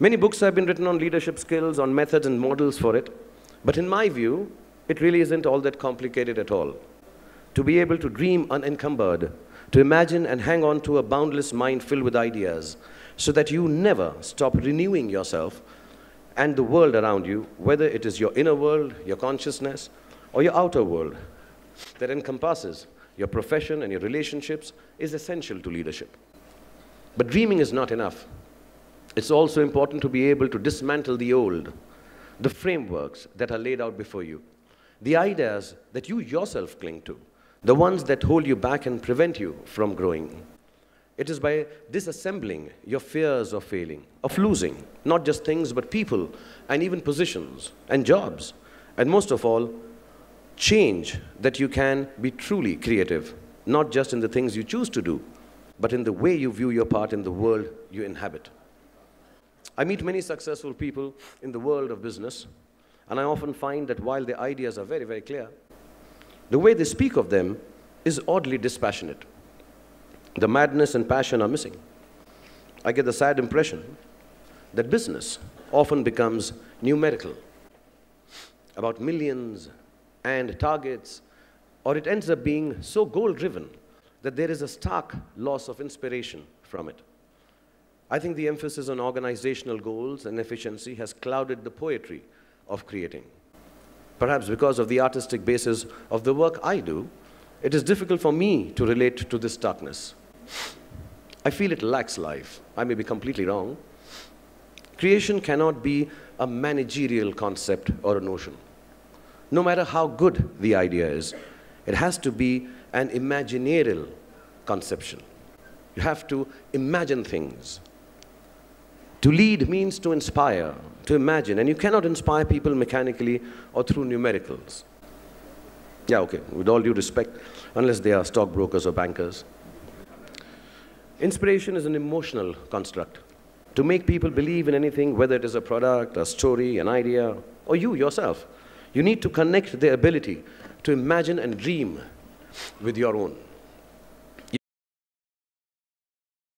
Many books have been written on leadership skills, on methods and models for it, but in my view, it really isn't all that complicated at all. To be able to dream unencumbered, to imagine and hang on to a boundless mind filled with ideas, so that you never stop renewing yourself and the world around you, whether it is your inner world, your consciousness, or your outer world, that encompasses your profession and your relationships, is essential to leadership. But dreaming is not enough. It's also important to be able to dismantle the old, the frameworks that are laid out before you, the ideas that you yourself cling to, the ones that hold you back and prevent you from growing. It is by disassembling your fears of failing, of losing, not just things, but people, and even positions, and jobs, and most of all, change, that you can be truly creative, not just in the things you choose to do, but in the way you view your part in the world you inhabit. I meet many successful people in the world of business, and I often find that while their ideas are very, very clear, the way they speak of them is oddly dispassionate. The madness and passion are missing. I get the sad impression that business often becomes numerical, about millions and targets, or it ends up being so goal-driven that there is a stark loss of inspiration from it. I think the emphasis on organizational goals and efficiency has clouded the poetry of creating. Perhaps because of the artistic basis of the work I do, it is difficult for me to relate to this darkness. I feel it lacks life. I may be completely wrong. Creation cannot be a managerial concept or a notion. No matter how good the idea is, it has to be an imaginarial conception. You have to imagine things. To lead means to inspire, to imagine, and you cannot inspire people mechanically or through numericals. Yeah, okay, with all due respect, unless they are stockbrokers or bankers. Inspiration is an emotional construct. To make people believe in anything, whether it is a product, a story, an idea, or you yourself, you need to connect their ability to imagine and dream with your own.